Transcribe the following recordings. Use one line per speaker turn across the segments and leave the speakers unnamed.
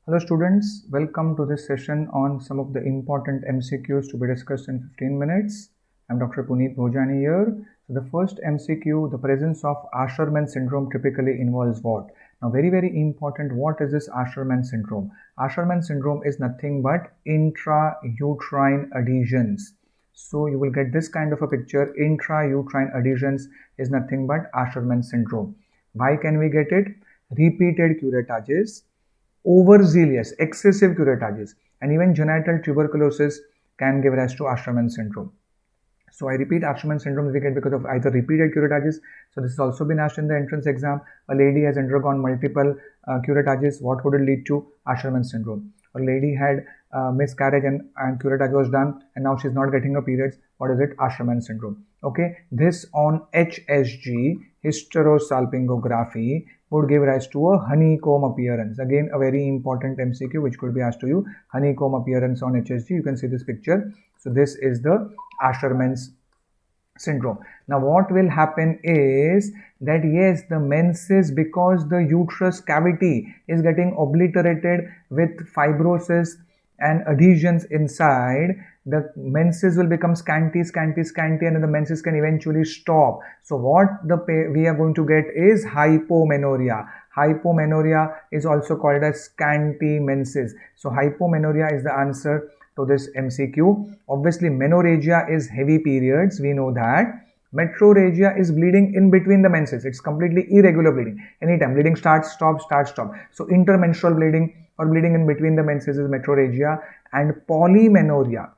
Hello students, welcome to this session on some of the important MCQs to be discussed in 15 minutes. I'm Dr. Puneet Bhojani here. So the first MCQ, the presence of Asherman syndrome typically involves what? Now very important, what is this Asherman syndrome? Asherman syndrome is nothing but intrauterine adhesions. So you will get this kind of a picture. Intrauterine adhesions is nothing but Asherman syndrome. Why can we get it? Repeated curetages, overzealous, excessive curetages, and even genital tuberculosis can give rise to Asherman syndrome. So I repeat, Asherman syndrome we get because of either repeated curetages. So this has also been asked in the entrance exam. A lady has undergone multiple curetages. What would it lead to? Asherman syndrome. A lady had miscarriage and curetage was done, and now she's not getting her periods. What is it? Asherman syndrome. Okay, this on HSG, hysterosalpingography, would give rise to a honeycomb appearance. Again, a very important MCQ which could be asked to you. Honeycomb appearance on HSG. You can see this picture. So this is the Asherman's syndrome. Now what will happen is that yes, the menses, because the uterus cavity is getting obliterated with fibrosis and adhesions inside, the menses will become scanty, and the menses can eventually stop. So what we are going to get is hypomenorrhea. Hypomenorrhea is also called as scanty menses. So hypomenorrhea is the answer to this MCQ. Obviously, menorrhagia is heavy periods. We know that. Metrorrhagia is bleeding in between the menses. It's completely irregular bleeding. Anytime bleeding starts, stop, starts, stop. So intermenstrual bleeding or bleeding in between the menses is metrorrhagia. And polymenorrhea.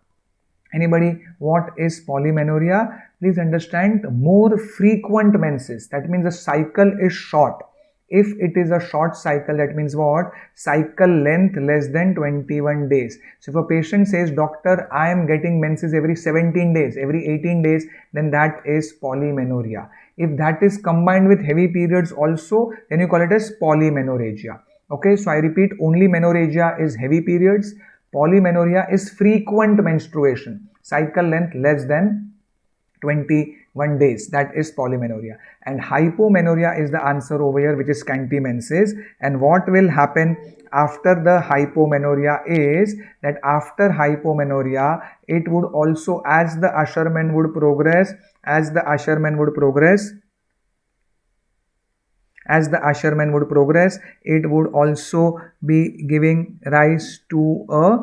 Anybody, what is polymenorrhea? Please understand, more frequent menses. That means the cycle is short. If it is a short cycle, that means what? Cycle length less than 21 days. So if a patient says, doctor, I am getting menses every 17 days, every 18 days, then that is polymenorrhea. If that is combined with heavy periods also, then you call it as polymenorrhagia. Okay, so I repeat, only menorrhagia is heavy periods. Polymenorrhea is frequent menstruation, cycle length less than 21 days. That is polymenorrhea. And hypomenorrhea is the answer over here, which is scanty menses. And what will happen after the hypomenorrhea is that after hypomenorrhea, it would also, as the Asherman would progress, it would also be giving rise to a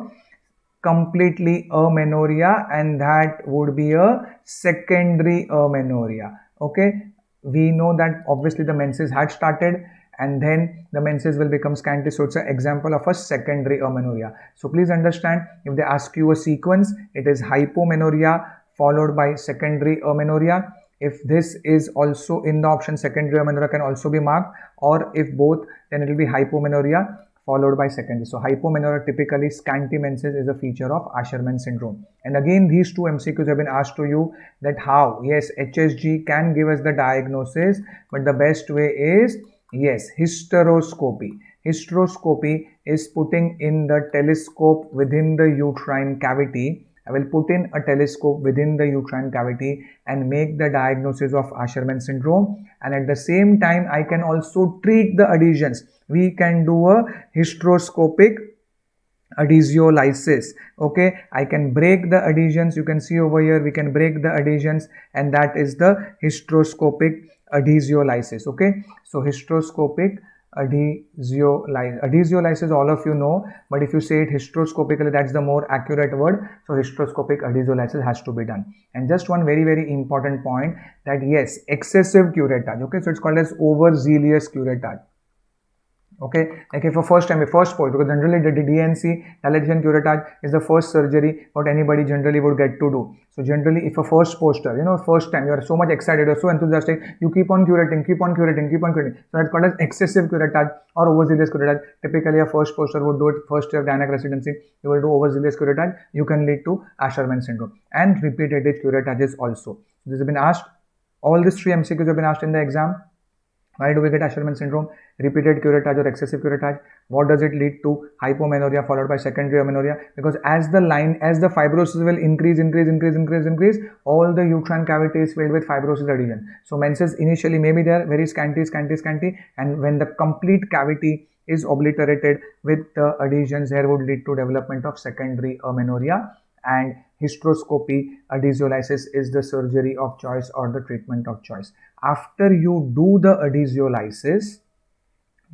completely amenorrhea, and that would be a secondary amenorrhea. Okay, we know that obviously the menses had started and then the menses will become scanty, so it's an example of a secondary amenorrhea. So please understand, if they ask you a sequence, it is hypomenorrhea followed by secondary amenorrhea. If this is also in the option, secondary amenorrhea can also be marked, or if both, then it will be hypomenorrhea followed by secondary. So hypomenorrhea, typically scanty menses, is a feature of Asherman syndrome. And again, these two MCQs have been asked to you, that how, yes, HSG can give us the diagnosis, but the best way is, yes, hysteroscopy. Hysteroscopy is putting in the telescope within the uterine cavity. I will put in a telescope within the uterine cavity and make the diagnosis of Asherman syndrome, and at the same time I can also treat the adhesions. We can do a hysteroscopic adhesiolysis. Okay, I can break the adhesions. You can see over here, we can break the adhesions, and that is the hysteroscopic adhesiolysis. Okay, so hysteroscopic adhesiolysis all of you know, but if you say it hysteroscopically, that's the more accurate word. So hysteroscopic adhesiolysis has to be done. And just one very important point, that yes, excessive curettage. Okay, so it's called as overzealous curettage. Okay, like if a first post, because generally the DNC, dilatation curettage, is the first surgery what anybody generally would get to do. So generally, if a first poster, first time you are so much excited or so enthusiastic, you keep on curating. So that's called as excessive curettage or overzealous curettage. Typically, a first poster would do it first year of gynec residency. You will do overzealous curettage. You can lead to Asherman syndrome and repeated curetages also. This has been asked. All these three MCQs have been asked in the exam. Why do we get Asherman syndrome? Repeated curettage or excessive curettage. What does it lead to? Hypomenorrhea followed by secondary amenorrhea. Because as the fibrosis will increase, all the uterine cavity is filled with fibrosis adhesion. So menses initially may be there, very scanty, and when the complete cavity is obliterated with the adhesions, hair would lead to development of secondary amenorrhea. And hysteroscopy, adhesiolysis is the surgery of choice or the treatment of choice. After you do the adhesiolysis,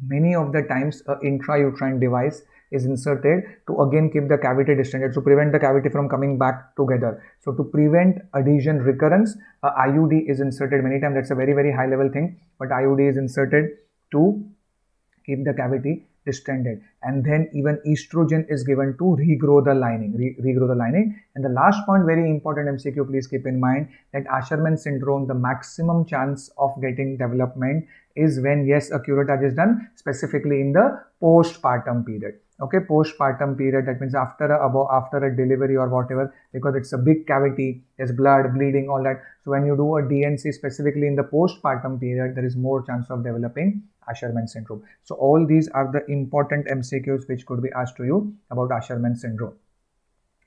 many of the times a intrauterine device is inserted to again keep the cavity distended, to prevent the cavity from coming back together. So to prevent adhesion recurrence, a IUD is inserted many times. That's a very high level thing, but IUD is inserted to keep the cavity distended. And then even estrogen is given to regrow the lining, regrow the lining. And the last point, very important MCQ, please keep in mind that Asherman syndrome, the maximum chance of getting development is when, yes, a curettage is done, specifically in the postpartum period. Okay, postpartum period, that means after a delivery or whatever, because it's a big cavity, there's blood, bleeding, all that. So when you do a DNC specifically in the postpartum period, there is more chance of developing Asherman syndrome. So all these are the important MCQs which could be asked to you about Asherman syndrome.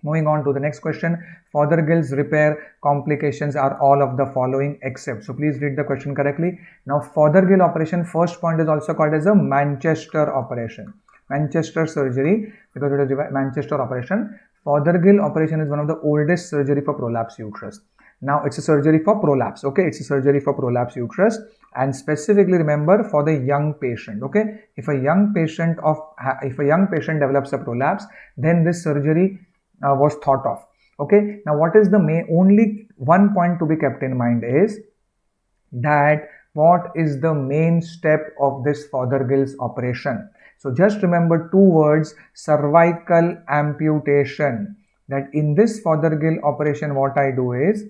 Moving on to the next question, Fothergill's repair complications are all of the following except. So please read the question correctly. Now Fothergill operation, first point, is also called as a Manchester operation. Manchester surgery, because it is a Manchester operation. Fothergill operation is one of the oldest surgery for prolapse uterus. Now it's a surgery for prolapse. Okay, it's a surgery for prolapse uterus, and specifically remember for the young patient. Okay, if a young patient develops a prolapse, then this surgery was thought of. Okay, now what is the only one point to be kept in mind is that what is the main step of this Fothergill's operation. So just remember two words, cervical amputation. That in this Fothergill operation, what I do is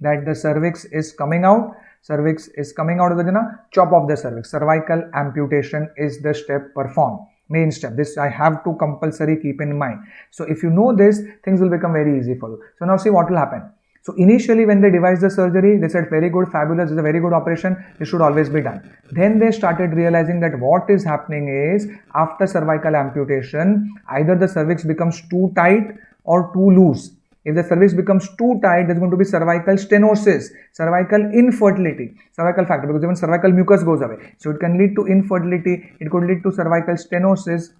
that the cervix is coming out of the vagina, chop off the cervix. Cervical amputation is the step performed, main step. This I have to compulsory keep in mind. So if you know this, things will become very easy for you. So now see what will happen. So initially when they devised the surgery, they said very good, fabulous, this is a very good operation, this should always be done. Then they started realizing that what is happening is, after cervical amputation, either the cervix becomes too tight or too loose. If the cervix becomes too tight, there's going to be cervical stenosis, cervical infertility, cervical factor, because even cervical mucus goes away. So it can lead to infertility, it could lead to cervical stenosis,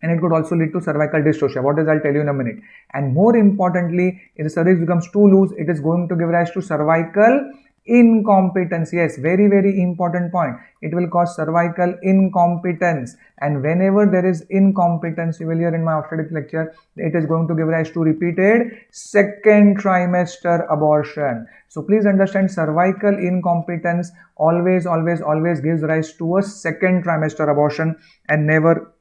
and it could also lead to cervical dystocia. What is, I'll tell you in a minute. And more importantly, if the cervix becomes too loose, it is going to give rise to cervical incompetence. Yes, very important point. It will cause cervical incompetence, and whenever there is incompetence, you will hear in my obstetrics lecture, it is going to give rise to repeated second trimester abortion. So please understand, cervical incompetence always gives rise to a second trimester abortion and never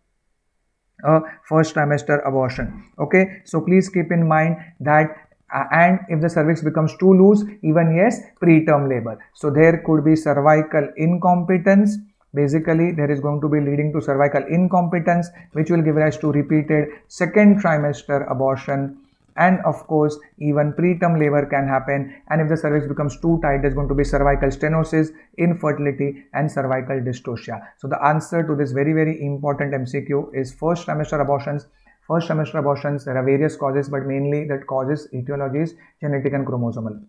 a first trimester abortion. Okay, so please keep in mind that and if the cervix becomes too loose, even yes, preterm labor. So there could be cervical incompetence. Basically there is going to be leading to cervical incompetence, which will give rise to repeated second trimester abortion. And of course even preterm labor can happen, and if the cervix becomes too tight, there's going to be cervical stenosis, infertility, and cervical dystocia. So the answer to this very important MCQ is first trimester abortions. First trimester abortions, there are various causes, but mainly that causes etiology is genetic and chromosomal.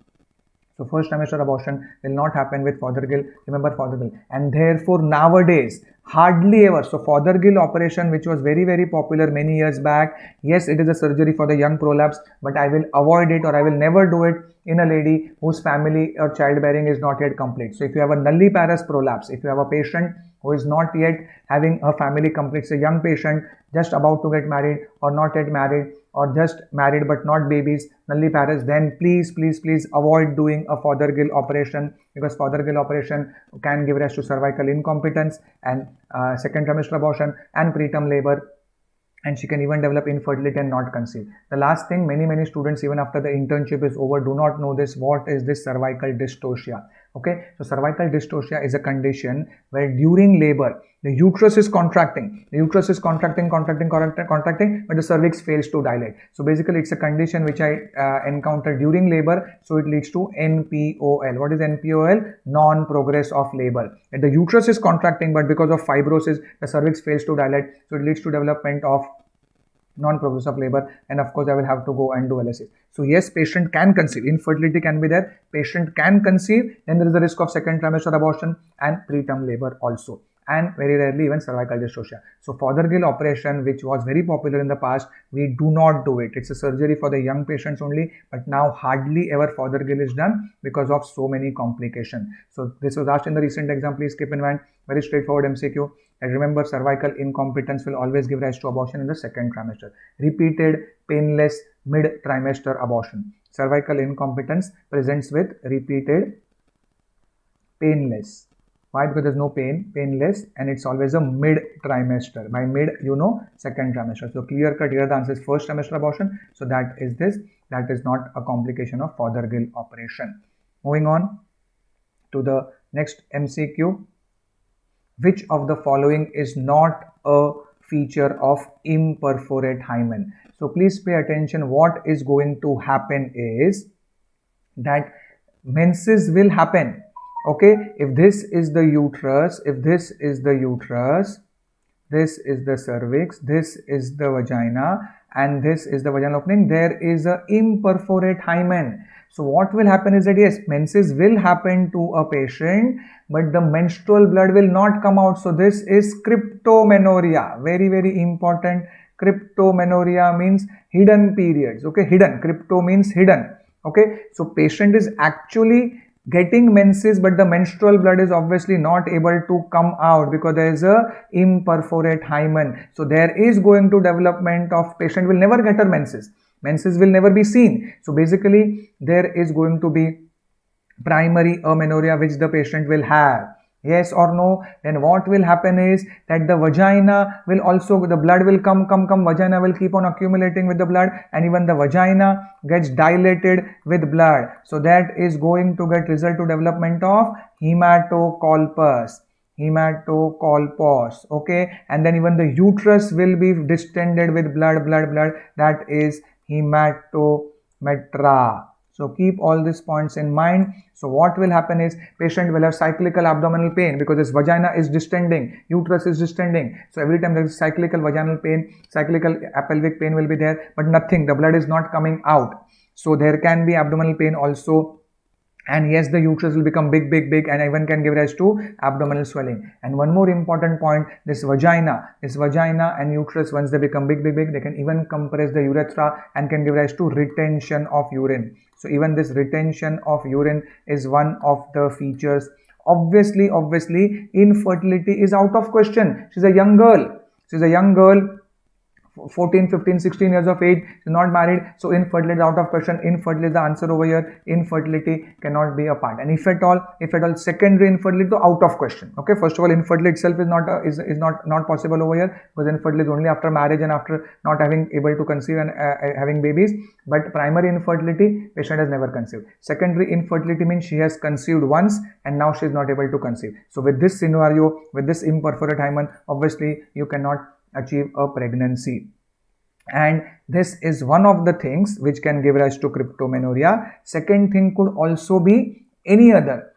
So first trimester abortion will not happen with Fothergill. Remember Fothergill. And therefore nowadays hardly ever, so Fothergill operation, which was very popular many years back, yes, it is a surgery for the young prolapse, but I will avoid it, or I will never do it in a lady whose family or childbearing is not yet complete. So if you have a nulliparous prolapse, if you have a patient who is not yet having a family complete, it's a young patient just about to get married or not yet married, or just married but not babies, nulliparous, then please avoid doing a Fothergill operation, because Fothergill operation can give rise to cervical incompetence and second trimester abortion and preterm labor, and she can even develop infertility and not conceive. The last thing, many students even after the internship is over do not know this. What is this cervical dystocia? Okay, so cervical dystocia is a condition where during labor the uterus is contracting, but the cervix fails to dilate. So basically it's a condition which I encountered during labor, so it leads to NPOL. What is NPOL? Non-progress of labor. And the uterus is contracting, but because of fibrosis the cervix fails to dilate, so it leads to development of non-progress of labor, and of course I will have to go and do LSA. So yes, patient can conceive, infertility can be there, patient can conceive, then there is a risk of second trimester abortion and preterm labor also. and very rarely even cervical dystocia. So Fothergill operation, which was very popular in the past, we do not do it. It's a surgery for the young patients only, but now hardly ever Fothergill is done because of so many complications. So this was asked in the recent exam, please keep in mind, very straightforward MCQ. And remember, cervical incompetence will always give rise to abortion in the second trimester. Repeated painless mid-trimester abortion. Cervical incompetence presents with repeated painless. Why? Because there's no pain, painless, and it's always a mid-trimester. By mid, you know, second trimester. So clear cut here, the answer is first trimester abortion. So that is this. That is not a complication of Fothergill operation. Moving on to the next MCQ. Which of the following is not a feature of imperforate hymen? So please pay attention. What is going to happen is that menses will happen. Okay, if this is the uterus, if this is the uterus, this is the cervix, this is the vagina, and this is the vaginal opening, there is a imperforate hymen. So what will happen is that yes, menses will happen to a patient, but the menstrual blood will not come out. So this is cryptomenorrhea. Very, very important. Cryptomenorrhea means hidden periods. Okay, hidden. Crypto means hidden. Okay, so patient is actually getting menses, but the menstrual blood is obviously not able to come out because there is a imperforate hymen. So there is going to development of patient will never get her menses. Menses will never be seen. So basically there is going to be primary amenorrhea which the patient will have. Yes or no? Then what will happen is that the vagina will also, the blood will come, vagina will keep on accumulating with the blood, and even the vagina gets dilated with blood. So that is going to get result to development of hematocolpus. Okay, and then even the uterus will be distended with blood. That is hematometra. So keep all these points in mind. So what will happen is patient will have cyclical abdominal pain because his vagina is distending, uterus is distending. So every time there is cyclical vaginal pain, cyclical pelvic pain will be there, but nothing, the blood is not coming out. So there can be abdominal pain also. And yes, the uterus will become big and even can give rise to abdominal swelling. And one more important point, this vagina and uterus, once they become big, they can even compress the urethra and can give rise to retention of urine. So even this retention of urine is one of the features. Obviously, infertility is out of question. She's a young girl. 14, 15, 16 years of age, she's not married, so infertility is out of question. Infertility is the answer over here. Infertility cannot be a part. And if at all secondary infertility, so out of question. Okay, first of all, infertility itself is not possible over here because infertility is only after marriage and after not having able to conceive and having babies. But primary infertility, patient has never conceived. Secondary infertility means she has conceived once and now she is not able to conceive. So with this scenario, with this imperforate hymen, obviously you cannot achieve a pregnancy. And this is one of the things which can give rise to cryptomenorrhea. Second thing could also be any other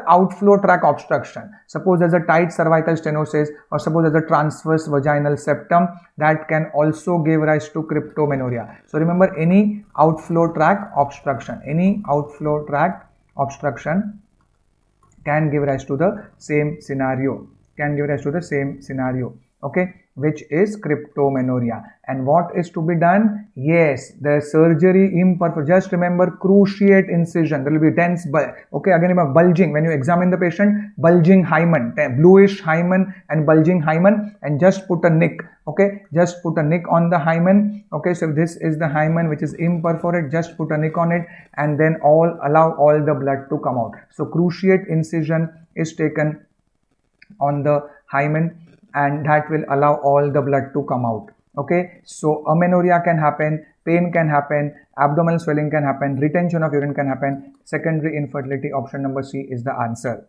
outflow tract obstruction. Suppose there's a tight cervical stenosis, or suppose there's a transverse vaginal septum, that can also give rise to cryptomenorrhea. So remember, any outflow tract obstruction can give rise to the same scenario. Okay, which is cryptomenorrhea. And what is to be done? Yes, the surgery imperfect. Just remember, cruciate incision. There will be dense okay, again about bulging. When you examine the patient, bulging hymen, bluish hymen and bulging hymen, and just put a nick. Okay, just put a nick on the hymen. Okay, so this is the hymen which is imperforate. Just put a nick on it and then allow all the blood to come out. So cruciate incision is taken on the hymen, and that will allow all the blood to come out. Okay, so amenorrhea can happen, pain can happen, abdominal swelling can happen, retention of urine can happen. Secondary infertility, option number C is the answer.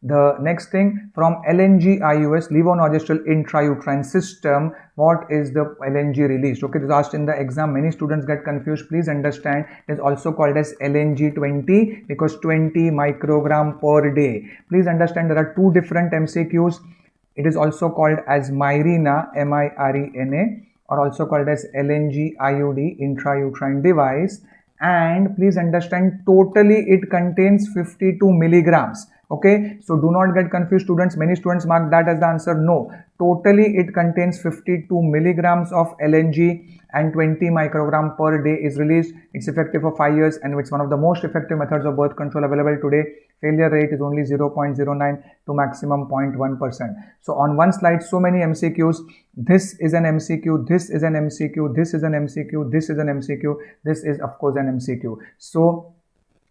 The next thing, from LNG-IUS, levonorgestrel intrauterine system, what is the LNG released? Okay, this is asked in the exam. Many students get confused. Please understand, it is also called as LNG20 because 20 microgram per day. Please understand, there are two different MCQs. It is also called as Mirena, M-I-R-E-N-A, or also called as LNG-IUD, intrauterine device. And please understand, totally it contains 52 milligrams. Okay, so do not get confused, students. Many students mark that as the answer. No, totally it contains 52 milligrams of LNG and 20 microgram per day is released. It's effective for 5 years and it's one of the most effective methods of birth control available today. Failure rate is only 0.09 to maximum 0.1%. So on one slide, so many MCQs. This is an MCQ, this is an MCQ, this is an MCQ, this is an MCQ, this is of course an MCQ. So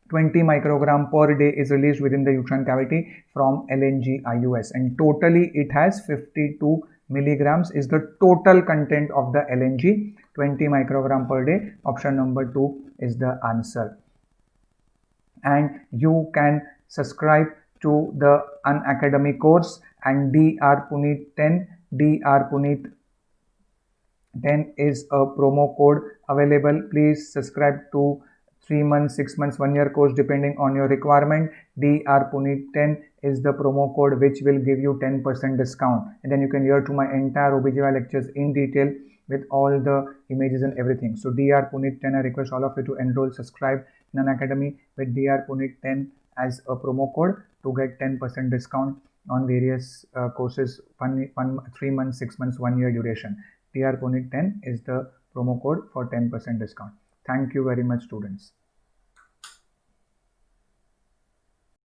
20 microgram per day is released within the uterine cavity from LNG IUS, and totally it has 52 milligrams is the total content of the LNG. 20 microgram per day. Option number 2 is the answer. And you can subscribe to the Unacademy course, and Dr. Puneet 10, Dr. Puneet 10 is a promo code available. Please subscribe to 3 months, 6 months, 1 year course depending on your requirement. Dr. Puneet 10 is the promo code which will give you 10% discount, and then you can hear to my entire OBGY lectures in detail with all the images and everything. So Dr. Puneet 10, I request all of you to enroll, subscribe in Unacademy with Dr. Puneet 10 as a promo code to get 10% discount on various courses, 3 months, 6 months, 1 year duration. Dr. Puneet 10 is the promo code for 10% discount. Thank you very much, students.